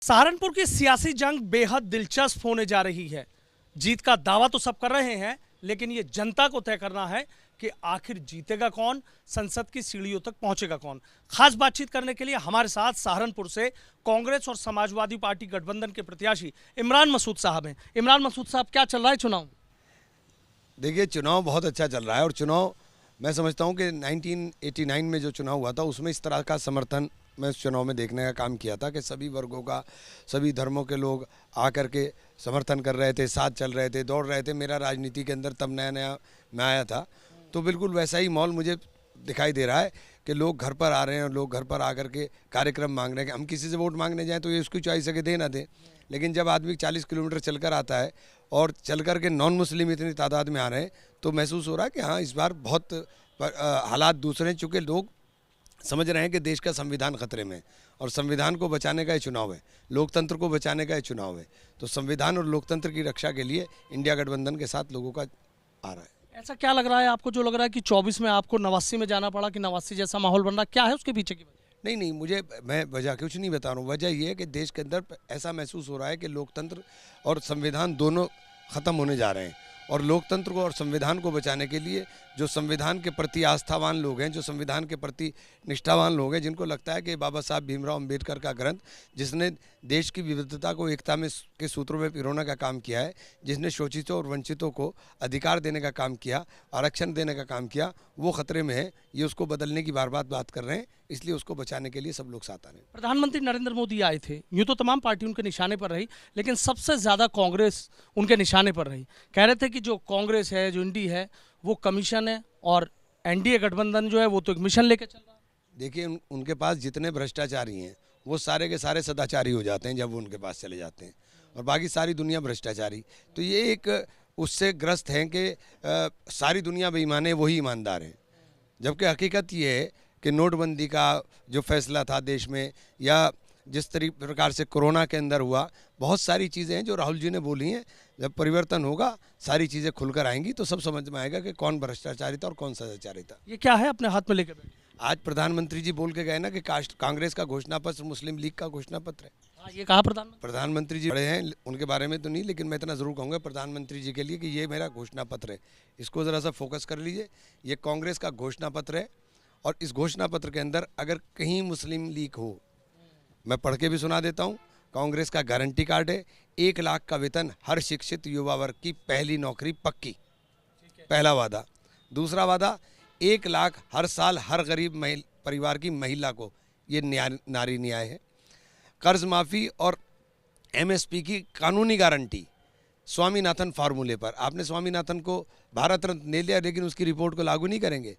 सहारनपुर की सियासी जंग बेहद दिलचस्प होने जा रही है। जीत का दावा तो सब कर रहे हैं, लेकिन ये जनता को तय करना है कि आखिर जीतेगा कौन, संसद की सीढ़ियों तक पहुंचेगा कौन। खास बातचीत करने के लिए हमारे साथ सहारनपुर से कांग्रेस और समाजवादी पार्टी गठबंधन के प्रत्याशी इमरान मसूद साहब हैं। इमरान मसूद साहब, क्या चल रहा है चुनाव? देखिए, चुनाव बहुत अच्छा चल रहा है और चुनाव मैं समझता हूं कि 1989 में जो चुनाव हुआ था उसमें इस तरह का समर्थन मैं उस चुनाव में देखने का काम किया था कि सभी वर्गों का, सभी धर्मों के लोग आकर के समर्थन कर रहे थे, साथ चल रहे थे, दौड़ रहे थे। मेरा राजनीति के अंदर तब नया नया मैं आया था, तो बिल्कुल वैसा ही माहौल मुझे दिखाई दे रहा है कि लोग घर पर आ रहे हैं और लोग घर पर आकर के कार्यक्रम मांग रहे हैं। हम किसी से वोट मांगने जाएँ तो ये उसकी चॉइस है कि दे ना दें, लेकिन जब आदमी 40 किलोमीटर चलकर आता है और चल कर के नॉन मुस्लिम इतनी तादाद में आ रहे हैं, तो महसूस हो रहा है कि हाँ, इस बार बहुत हालात दूसरे हैं। चूँकि लोग समझ रहे हैं कि देश का संविधान खतरे में है और संविधान को बचाने का ये चुनाव है, लोकतंत्र को बचाने का ये चुनाव है। तो संविधान और लोकतंत्र की रक्षा के लिए इंडिया गठबंधन के साथ लोगों का आ रहा है। ऐसा क्या लग रहा है आपको, जो लग रहा है कि 24 में आपको नवासी में जाना पड़ा, कि नवासी जैसा माहौल बन रहा, क्या है उसके पीछे की वजह? नहीं, मैं वजह कुछ नहीं बता रहा हूँ। वजह ये है कि देश के अंदर ऐसा महसूस हो रहा है कि लोकतंत्र और संविधान दोनों ख़त्म होने जा रहे हैं और लोकतंत्र को और संविधान को बचाने के लिए जो संविधान के प्रति आस्थावान लोग हैं, जो संविधान के प्रति निष्ठावान लोग हैं, जिनको लगता है कि बाबा साहब भीमराव अंबेडकर का ग्रंथ, जिसने देश की विविधता को एकता में के सूत्रों में पिरोने का काम किया है, जिसने शोषितों और वंचितों को अधिकार देने का काम किया, आरक्षण देने का काम किया, वो खतरे में है। ये उसको बदलने की बार बार बात कर रहे हैं, इसलिए उसको बचाने के लिए सब लोग साथ आ रहे हैं। प्रधानमंत्री नरेंद्र मोदी आए थे, यूं तो तमाम पार्टी उनके निशाने पर रही, लेकिन सबसे ज्यादा कांग्रेस उनके निशाने पर रही। कह रहे थे कि जो कांग्रेस है, जो इंडी है, वो कमीशन है और एनडीए गठबंधन जो है वो तो एक मिशन लेके चल रहा है। देखिए, उनके पास जितने भ्रष्टाचारी हैं वो सारे के सारे सदाचारी हो जाते हैं जब वो उनके पास चले जाते हैं, और बाकी सारी दुनिया भ्रष्टाचारी। तो ये एक उससे ग्रस्त हैं कि सारी दुनिया बेईमान है, वही ईमानदार हैं। जबकि हकीकत ये है कि नोटबंदी का जो फैसला था देश में, या जिस प्रकार से कोरोना के अंदर हुआ, बहुत सारी चीज़ें हैं जो राहुल जी ने बोली हैं। जब परिवर्तन होगा, सारी चीज़ें खुलकर आएंगी तो सब समझ में आएगा कि कौन भ्रष्टाचारी था और कौन सदाचारी था। ये क्या है अपने हाथ में लेकर बैठे? आज प्रधानमंत्री जी बोल के गए ना कि कांग्रेस का घोषणा पत्र मुस्लिम लीग का घोषणा पत्र है। हाँ, ये कहा प्रधानमंत्री जी बड़े हैं, उनके बारे में तो नहीं, लेकिन मैं इतना ज़रूर कहूँगा प्रधानमंत्री जी के लिए कि ये मेरा घोषणा पत्र है। इसको ज़रा सा फोकस कर लीजिए। ये कांग्रेस का घोषणा पत्र है और इस घोषणा पत्र के अंदर अगर कहीं मुस्लिम लीग हो, मैं पढ़ के भी सुना देता हूँ। कांग्रेस का गारंटी कार्ड है, 1 लाख का वेतन हर शिक्षित युवा वर्ग की पहली नौकरी पक्की, पहला वादा। दूसरा वादा, 1 लाख हर साल हर गरीब परिवार की महिला को, ये नारी न्याय है। कर्ज माफ़ी और एमएसपी की कानूनी गारंटी स्वामीनाथन फार्मूले पर। आपने स्वामीनाथन को भारत रत्न ले लिया, लेकिन उसकी रिपोर्ट को लागू नहीं करेंगे,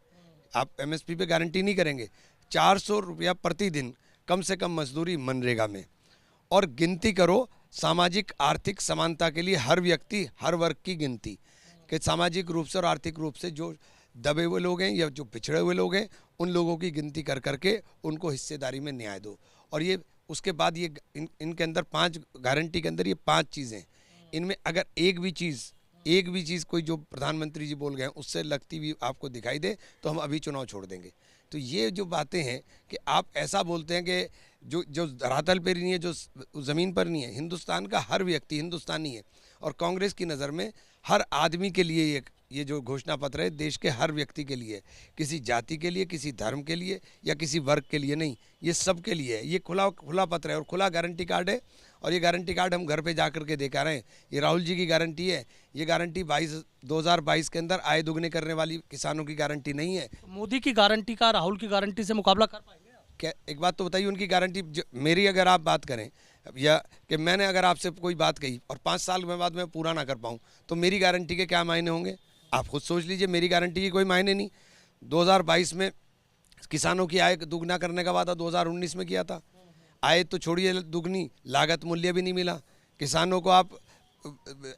आप एमएसपी पे गारंटी नहीं करेंगे। 400 रुपया प्रतिदिन कम से कम मजदूरी मनरेगा में। और गिनती करो सामाजिक आर्थिक समानता के लिए, हर व्यक्ति हर वर्ग की गिनती, कि सामाजिक रूप से और आर्थिक रूप से जो दबे हुए लोग हैं या जो पिछड़े हुए लोग हैं, उन लोगों की गिनती कर करके उनको हिस्सेदारी में न्याय दो। और ये उसके बाद ये इनके अंदर 5 गारंटी के अंदर ये 5 चीज़ें, इनमें अगर एक भी चीज़ कोई जो प्रधानमंत्री जी बोल गए उससे लगती हुई आपको दिखाई दे तो हम अभी चुनाव छोड़ देंगे। तो ये जो बातें हैं कि आप ऐसा बोलते हैं कि जो धरातल पर नहीं है, जो ज़मीन पर नहीं है। हिंदुस्तान का हर व्यक्ति हिंदुस्तानी है और कांग्रेस की नज़र में हर आदमी के लिए ये जो घोषणा पत्र है देश के हर व्यक्ति के लिए, किसी जाति के लिए, किसी धर्म के लिए या किसी वर्ग के लिए नहीं, ये सब के लिए है। ये खुला पत्र है और खुला गारंटी कार्ड है। और ये गारंटी कार्ड हम घर पे जा कर के देखा रहे हैं। ये राहुल जी की गारंटी है। ये गारंटी 2022 के अंदर आय दोगुने करने वाली किसानों की गारंटी नहीं है। मोदी की गारंटी का राहुल की गारंटी से मुकाबला कर पाएंगे क्या? एक बात तो बताइए, उनकी गारंटी मेरी अगर आप बात करें, या कि मैंने अगर आपसे कोई बात कही और 5 साल के बाद मैं पूरा ना कर पाऊँ, तो मेरी गारंटी के क्या मायने होंगे? आप खुद सोच लीजिए। मेरी गारंटी की कोई मायने नहीं। 2022 में किसानों की आय दुगना करने का वादा 2019 में किया था। आय तो छोड़िए दुगनी, लागत मूल्य भी नहीं मिला। किसानों को आप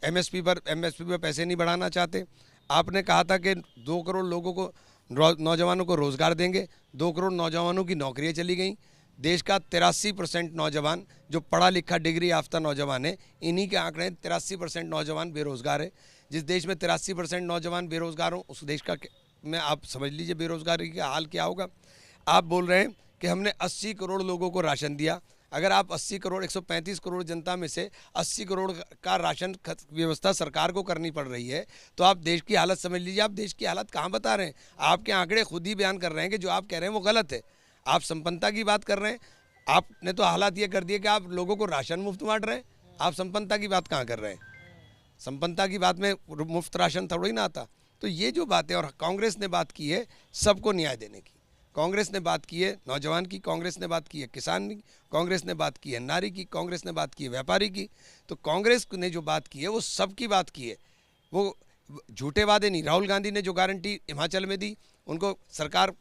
एमएसपी पर पैसे नहीं बढ़ाना चाहते। आपने कहा था कि 2 करोड़ लोगों को, नौजवानों को रोज़गार देंगे। 2 करोड़ नौजवानों की नौकरियाँ चली गई। देश का 83% नौजवान जो पढ़ा लिखा डिग्री याफ्ता नौजवान है, इन्हीं के आंकड़े 83% नौजवान बेरोज़गार है। जिस देश में 83% नौजवान बेरोज़गार हो, उस देश का में आप समझ लीजिए बेरोज़गारी का हाल क्या होगा। आप बोल रहे हैं कि हमने 80 करोड़ लोगों को राशन दिया। अगर आप 80 करोड़ 135 करोड़ जनता में से 80 करोड़ का राशन व्यवस्था सरकार को करनी पड़ रही है, तो आप देश की हालत समझ लीजिए। आप देश की हालत कहाँ बता रहे हैं? आपके आंकड़े खुद ही बयान कर रहे हैं कि जो आप कह रहे हैं वो गलत है। आप संपन्नता की बात कर रहे हैं, आपने तो हालात ये कर दिए कि आप लोगों को राशन मुफ्त बांट रहे हैं। आप संपन्नता की बात कहाँ कर रहे हैं? संपन्नता की बात में मुफ्त राशन थोड़ा ही ना आता। तो ये जो बात है, और कांग्रेस ने बात की है सबको न्याय देने की, कांग्रेस ने बात की है नौजवान की, कांग्रेस ने बात की है किसान की, कांग्रेस ने बात की है नारी की, कांग्रेस ने बात की है व्यापारी की। तो कांग्रेस ने जो बात की है वो सबकी बात की है। वो झूठे वादे नहीं। राहुल गांधी ने जो गारंटी हिमाचल में दी, उनको सरकार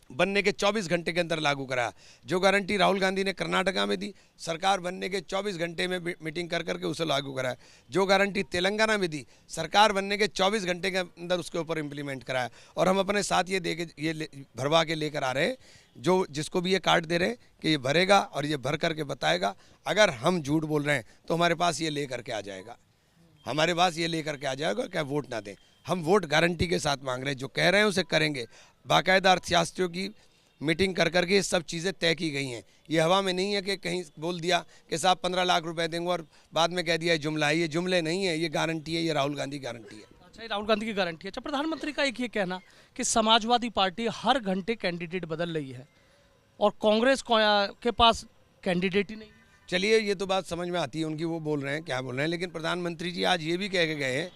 बनने के 24 घंटे के अंदर लागू कराया। जो गारंटी राहुल गांधी ने कर्नाटका में दी, सरकार बनने के 24 घंटे में मीटिंग कर करके उसे लागू कराया। जो गारंटी तेलंगाना में दी, सरकार बनने के 24 घंटे के अंदर उसके ऊपर इम्प्लीमेंट कराया। और हम अपने साथ ये दे के ये भरवा के लेकर आ रहे हैं, जो जिसको भी ये कार्ड दे रहे हैं कि ये भरेगा और ये भर करके बताएगा। अगर हम झूठ बोल रहे हैं तो हमारे पास ये ले करके आ जाएगा, हमारे पास ये लेकर के आ जाएगा। क्या वोट ना दें, हम वोट गारंटी के साथ मांग रहे हैं। जो कह रहे हैं उसे करेंगे। बाकायदा अर्थशास्त्रियों की मीटिंग कर करके सब चीज़ें तय की गई हैं। ये हवा में नहीं है कि कहीं बोल दिया कि साहब 15 लाख रुपए देंगे और बाद में कह दिया ये जुमला है। ये जुमले नहीं है, ये गारंटी है, ये राहुल गांधी गारंटी है। अच्छा, ये राहुल गांधी की गारंटी है। अच्छा, प्रधानमंत्री का एक ये कहना कि समाजवादी पार्टी हर घंटे कैंडिडेट बदल रही है और कांग्रेस के पास कैंडिडेट ही नहीं। चलिए, ये तो बात समझ में आती है उनकी, वो बोल रहे हैं क्या बोल रहे हैं। लेकिन प्रधानमंत्री जी आज ये भी कह के गए हैं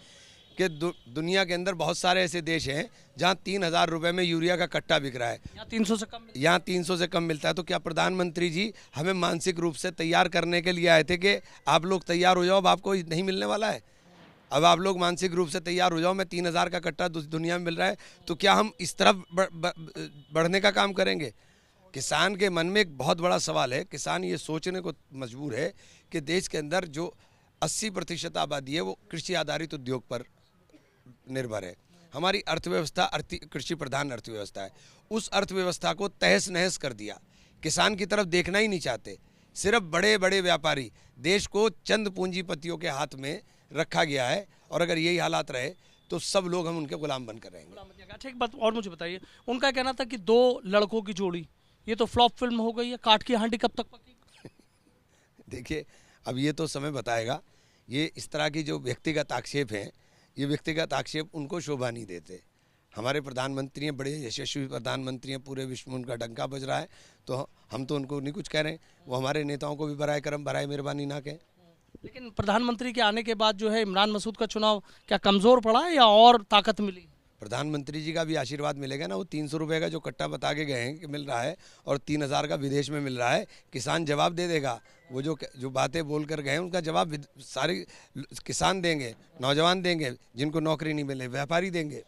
कि दुनिया के अंदर बहुत सारे ऐसे देश हैं जहां 3,000 रुपए में यूरिया का कट्टा बिक रहा है, यहाँ 300 से कम, यहाँ 300 से कम मिलता है। तो क्या प्रधानमंत्री जी हमें मानसिक रूप से तैयार करने के लिए आए थे कि आप लोग तैयार हो जाओ, अब आपको नहीं मिलने वाला है? अब आप लोग मानसिक रूप से तैयार हो जाओ, मैं 3,000 का कट्टा दुनिया में मिल रहा है, तो क्या हम इस तरफ बढ़ने का काम करेंगे? किसान के मन में एक बहुत बड़ा सवाल है। किसान ये सोचने को मजबूर है कि देश के अंदर जो 80% आबादी है वो कृषि आधारित उद्योग पर निर्भर है। हमारी अर्थव्यवस्था कृषि प्रधान अर्थव्यवस्था है। उस अर्थव्यवस्था को तहस नहस कर दिया। किसान की तरफ देखना ही नहीं चाहते। सिर्फ बड़े बड़े व्यापारी, देश को चंद पूंजीपतियों के हाथ में रखा गया है। और अगर यही हालात रहे तो सब लोग हम उनके गुलाम बनकर रहेंगे। अच्छा, एक बात और मुझे बताइए, उनका कहना था कि 2 लड़कों की जोड़ी ये तो फ्लॉप फिल्म हो गई है, काट की हांडी कब तक पकेगी? देखिए, अब ये तो समय बताएगा। ये इस तरह की जो व्यक्तिगत आक्षेप हैं, ये व्यक्तिगत आक्षेप उनको शोभा नहीं देते। हमारे प्रधानमंत्री हैं, बड़े यशस्वी प्रधानमंत्री हैं, पूरे विश्व में उनका डंका बज रहा है, तो हम तो उनको नहीं कुछ कह रहे हैं। वो हमारे नेताओं को भी बराए करम बराए मेहरबानी ना कहें। लेकिन प्रधानमंत्री के आने के बाद जो है इमरान मसूद का चुनाव क्या कमजोर पड़ा है या और ताकत मिली? प्रधानमंत्री जी का भी आशीर्वाद मिलेगा ना। वो 300 रुपये का जो कट्टा बता के गए हैं कि मिल रहा है और 3,000 का विदेश में मिल रहा है, किसान जवाब दे देगा। वो जो बातें बोल कर गए हैं उनका जवाब सारे किसान देंगे, नौजवान देंगे, जिनको नौकरी नहीं मिले व्यापारी देंगे।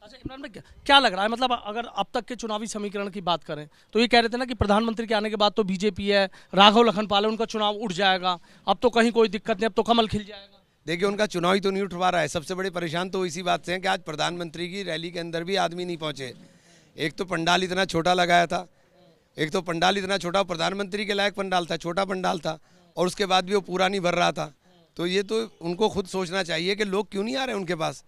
अच्छा, इमरान भाई क्या लग रहा है, मतलब अगर अब तक के चुनावी समीकरण की बात करें तो ये कह रहे थे ना कि प्रधानमंत्री के आने के बाद तो बीजेपी है, राघव लखनपाल है, उनका चुनाव उठ जाएगा, अब तो कहीं कोई दिक्कत नहीं, अब तो कमल खिल जाएगा। देखिए, उनका चुनाव ही तो नहीं उठवा रहा है। सबसे बड़े परेशान तो इसी बात से हैं कि आज प्रधानमंत्री की रैली के अंदर भी आदमी नहीं पहुंचे। एक तो पंडाल इतना छोटा लगाया था, एक तो पंडाल इतना छोटा, प्रधानमंत्री के लायक पंडाल था, छोटा पंडाल था, और उसके बाद भी वो पूरा नहीं भर रहा था। तो ये तो उनको खुद सोचना चाहिए कि लोग क्यों नहीं आ रहे उनके पास।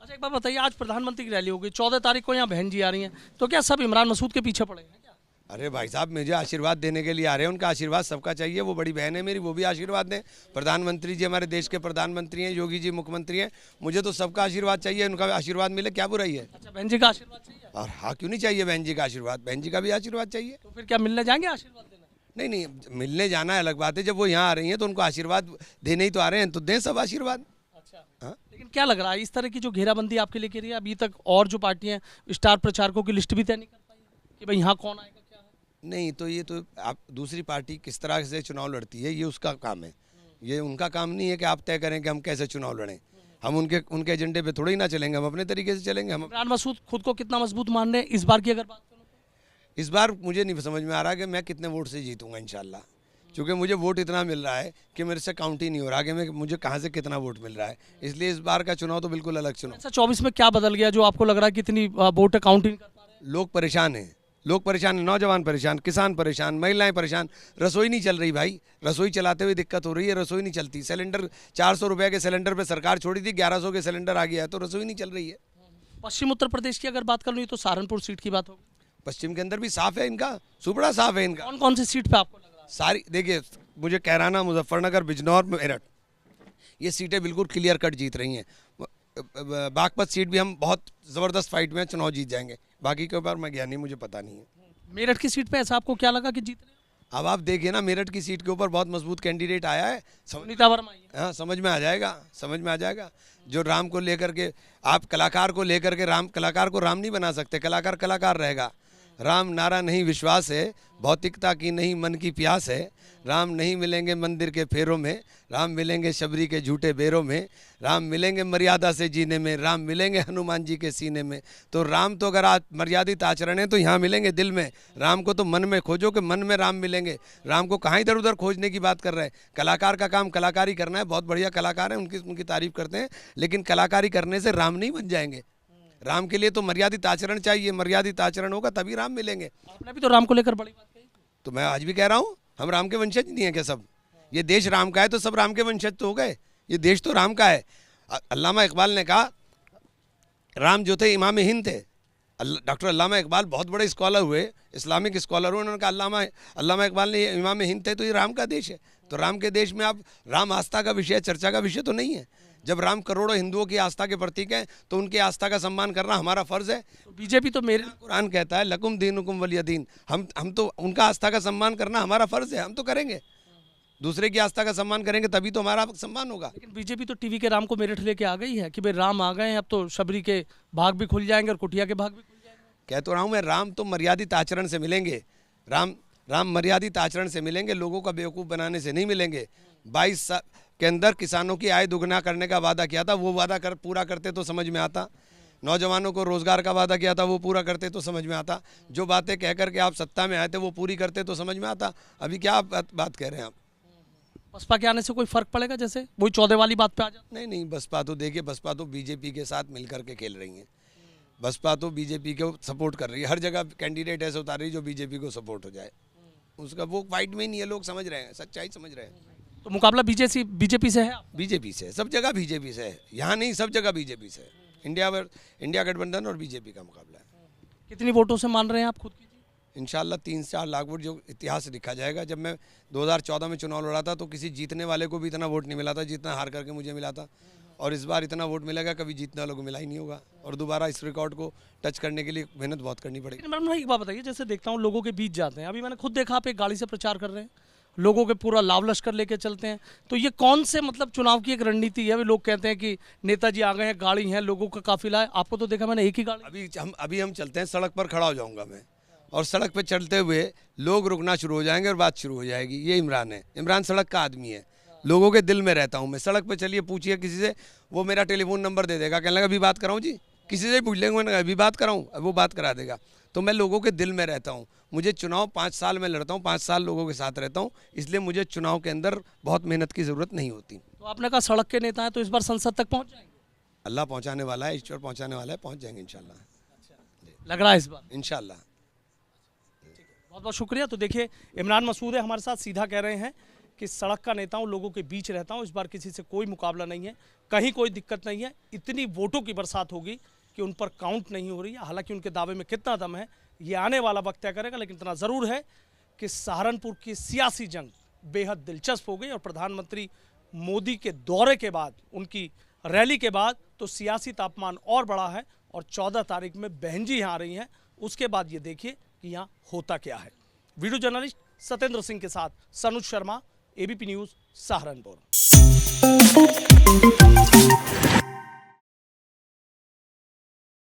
अच्छा, एक बात बताइए, आज प्रधानमंत्री की रैली होगी, 14 तारीख को यहाँ बहन जी आ रही हैं, तो क्या सब इमरान मसूद के पीछे पड़े हैं क्या? अरे भाई साहब, मुझे आशीर्वाद देने के लिए आ रहे हैं। उनका आशीर्वाद सबका चाहिए। वो बड़ी बहन है मेरी, वो भी आशीर्वाद दें। प्रधानमंत्री जी हमारे देश के प्रधानमंत्री हैं, योगी जी मुख्यमंत्री हैं, मुझे तो सबका आशीर्वाद चाहिए। उनका आशीर्वाद मिले, क्या बुराई है? अच्छा, बहन जी का आशीर्वाद चाहिए? और हाँ, क्यों नहीं चाहिए बहन जी का आशीर्वाद? बहन जी का भी आशीर्वाद चाहिए। तो फिर क्या मिलने जाएंगे आशीर्वाद देना? नहीं नहीं, मिलने जाना है अलग बात है। जब वो यहाँ आ रही हैं तो उनको आशीर्वाद देने ही तो आ रहे हैं, तो दें सब आशीर्वाद। अच्छा, हाँ, लेकिन क्या लग रहा है, इस तरह की जो घेराबंदी आपके लिए की रही है अभी तक, और जो पार्टियां स्टार प्रचारकों की लिस्ट भी तय नहीं कर पाई कि भाई यहाँ कौन आएगा क्या है? नहीं, तो ये तो आप दूसरी पार्टी किस तरह से चुनाव लड़ती है ये उसका काम है। ये उनका काम नहीं है कि आप तय करें कि हम कैसे चुनाव लड़ें। हम उनके एजेंडे पे थोड़ी ना चलेंगे, हम अपने तरीके से चलेंगे। हम इमरान मसूद खुद को कितना मजबूत मान रहे हैं इस बार की अगर बात करूं तो? इस बार मुझे नहीं समझ में आ रहा कि मैं कितने वोट से जीतूंगा इंशाल्लाह, क्योंकि मुझे वोट इतना मिल रहा है कि मेरे से काउंट ही नहीं हो रहा कि मुझे कहाँ से कितना वोट मिल रहा है। इसलिए इस बार का चुनाव तो बिल्कुल अलग चुनाव। अच्छा, 24 में क्या बदल गया जो आपको लग रहा है कि इतनी वोट काउंट ही नहीं कर पा रहे? लोग परेशान हैं, लोग परेशान हैं, नौजवान परेशान, किसान परेशान, महिलाएं परेशान। रसोई नहीं चल रही भाई, रसोई चलाते हुए दिक्कत हो रही है, रसोई नहीं चलती। सिलेंडर 400 रुपये के सिलेंडर पे सरकार छोड़ी थी, 1100 के सिलेंडर आ गया है, तो रसोई नहीं चल रही है। पश्चिम उत्तर प्रदेश की अगर बात कर लूँ तो सहारनपुर सीट की बात होगी। पश्चिम के अंदर भी साफ है इनका, सुपड़ा साफ है इनका। कौन कौन सी सीट पे आपको लग रहा है? सारी देखिए, मुझे कैराना, मुजफ्फरनगर, बिजनौर, मेरठ, ये सीटें बिल्कुल क्लियर कट जीत रही हैं। बागपत सीट भी हम बहुत ज़बरदस्त फाइट में चुनाव जीत जाएंगे। बाकी के ऊपर मैं ज्ञानी, मुझे पता नहीं है। मेरठ की सीट पे ऐसा आपको क्या लगा कि जीत रहे हैं? अब आप देखिए ना, मेरठ की सीट के ऊपर बहुत मजबूत कैंडिडेट आया है। सुनीता वर्मा आई है। हाँ, समझ में आ जाएगा, समझ में आ जाएगा। जो राम को लेकर के, आप कलाकार को लेकर के, कलाकार को राम नहीं बना सकते, कलाकार कलाकार रहेगा। राम नारा नहीं विश्वास है, भौतिकता की नहीं मन की प्यास है। राम नहीं मिलेंगे मंदिर के फेरों में, राम मिलेंगे शबरी के झूठे बेरों में। राम मिलेंगे मर्यादा से जीने में, राम मिलेंगे हनुमान जी के सीने में। तो राम तो अगर आज मर्यादित आचरण है तो यहाँ मिलेंगे दिल में। राम को तो मन में खोजो कि मन में राम मिलेंगे। राम को कहाँ इधर उधर खोजने की बात कर रहे हैं। कलाकार का काम कलाकारी करना है, बहुत बढ़िया कलाकार हैं, उनकी तारीफ करते हैं, लेकिन कलाकारी करने से राम नहीं बन जाएंगे। राम के लिए तो मर्यादित आचरण चाहिए, मर्यादित आचरण होगा तभी राम मिलेंगे। आपने भी तो राम को लेकर बड़ी बात कही। तो मैं आज भी कह रहा हूँ, हम राम के वंशज नहीं है क्या सब? ये देश राम का है तो सब राम के वंशज तो हो गए। ये देश तो राम का है। अल्लामा इकबाल ने कहा, राम जो थे इमाम हिंद थे। डॉक्टर अल्लामा इकबाल बहुत बड़े स्कॉलर हुए, इस्लामिक स्कॉलर हुए। उन्होंने कहा अल्लामा इकबाल ने इमाम हिंद थे तो ये राम का देश है। तो राम के देश में अब राम आस्था का विषय, चर्चा का विषय तो नहीं है। जब राम करोड़ों हिंदुओं की आस्था के प्रतीक हैं तो उनकी आस्था का सम्मान करना हमारा फर्ज है। तो बीजेपी तो मेरे कुरान कहता है लकुम दीनुकुम वलिय दीन। हम तो उनका आस्था का सम्मान करना हमारा फर्ज है, हम तो करेंगे। दूसरे की आस्था का सम्मान करेंगे तभी तो हमारा सम्मान होगा। लेकिन बीजेपी तो टीवी के राम को मेरठ लेके आ गई है कि भाई राम आ गए हैं, अब तो शबरी के भाग भी खुल जाएंगे और कुटिया के भाग भी खुल जाएंगे। कह तो रहा हूँ मैं, राम तो मर्यादित आचरण से मिलेंगे। राम मर्यादित आचरण से मिलेंगे, लोगों का बेवकूफ़ बनाने से नहीं मिलेंगे। 22 साल के अंदर किसानों की आय दुगना करने का वादा किया था, वो वादा पूरा करते तो समझ में आता। नौजवानों को रोजगार का वादा किया था, वो पूरा करते तो समझ में आता। जो बातें कह करके आप सत्ता में आए थे वो पूरी करते तो समझ में आता। अभी क्या बात कह रहे हैं आप? बसपा के आने से कोई फर्क पड़ेगा? जैसे वही 14 वाली बात पे आ जाता। नहीं, बसपा तो देखिए, बसपा तो बीजेपी के साथ मिलकर के खेल रही है। बसपा तो बीजेपी को सपोर्ट कर रही है। हर जगह कैंडिडेट ऐसे उतार रही है जो बीजेपी को सपोर्ट हो जाए। उसका वो फाइट में ही नहीं है, लोग समझ रहे हैं, सच्चाई समझ रहे हैं। तो मुकाबला बीजेपी से है? बीजेपी से, सब जगह बीजेपी से है। यहाँ नहीं, सब जगह बीजेपी से है। इंडिया गठबंधन और बीजेपी का मुकाबला है। कितनी वोटों से मान रहे हैं आप खुद की? इंशाल्लाह 3-4 लाख वोट, जो इतिहास लिखा जाएगा। जब मैं 2014 में चुनाव लड़ा था तो किसी जीतने वाले को भी इतना वोट नहीं मिला था जितना हार करके मुझे मिला था। और इस बार इतना वोट मिलेगा, कभी जीतने वालों को मिला ही नहीं होगा। और दोबारा इस रिकॉर्ड को टच करने के लिए मेहनत बहुत करनी पड़ेगी। मैडम एक बात बताइए, जैसे देखता हूँ लोगों के बीच जाते हैं, अभी मैंने खुद देखा आप एक गाड़ी से प्रचार कर रहे हैं, लोगों के पूरा लाव लश्कर लेके चलते हैं। तो ये कौन से मतलब चुनाव की एक रणनीति है? अभी लोग कहते हैं कि नेताजी आ गए हैं, गाड़ी है, लोगों का काफिला है। आपको तो देखा मैंने एक ही गाड़ी। अभी हम चलते हैं, सड़क पर खड़ा हो जाऊंगा मैं, और सड़क पर चलते हुए लोग रुकना शुरू हो जाएंगे और बात शुरू हो जाएगी। ये इमरान है, इमरान सड़क का आदमी है, लोगों के दिल में रहता हूँ मैं। सड़क पे चलिए, पूछिए किसी से, वो मेरा टेलीफोन नंबर दे देगा, कहने लगा अभी बात कराऊँ जी। किसी से पूछ लेंगे, मैंने कहा अभी बात कराऊँ, वो बात करा देगा। तो मैं लोगों के दिल में रहता हूँ। मुझे चुनाव 5 साल में लड़ता हूँ, 5 साल लोगों के साथ रहता हूँ, इसलिए मुझे चुनाव के अंदर बहुत मेहनत की ज़रूरत नहीं होती। तो आपने कहा सड़क के नेता हैं, तो इस बार संसद तक पहुँच जाएंगे? अल्लाह पहुँचाने वाला है, ईश्वर पहुँचाने वाला है, पहुँच जाएंगे इंशाल्लाह। लग रहा है इस बार इंशाल्लाह। बहुत बहुत शुक्रिया। तो देखिए, इमरान मसूद है हमारे साथ, सीधा कह रहे हैं कि सड़क का नेता हूँ, लोगों के बीच रहता हूँ, इस बार किसी से कोई मुकाबला नहीं है, कहीं कोई दिक्कत नहीं है। इतनी वोटों की बरसात होगी कि उन पर काउंट नहीं हो रही है। हालांकि उनके दावे में कितना दम है ये आने वाला वक्त तय करेगा, लेकिन इतना ज़रूर है कि सहारनपुर की सियासी जंग बेहद दिलचस्प हो गई। और प्रधानमंत्री मोदी के दौरे के बाद, उनकी रैली के बाद तो सियासी तापमान और बढ़ा है। और 14 तारीख में बहन जी यहाँ आ रही हैं, उसके बाद ये देखिए कि यहाँ होता क्या है। वीडियो जर्नलिस्ट सत्येंद्र सिंह के साथ सनुज शर्मा, एबीपी न्यूज़, सहारनपुर।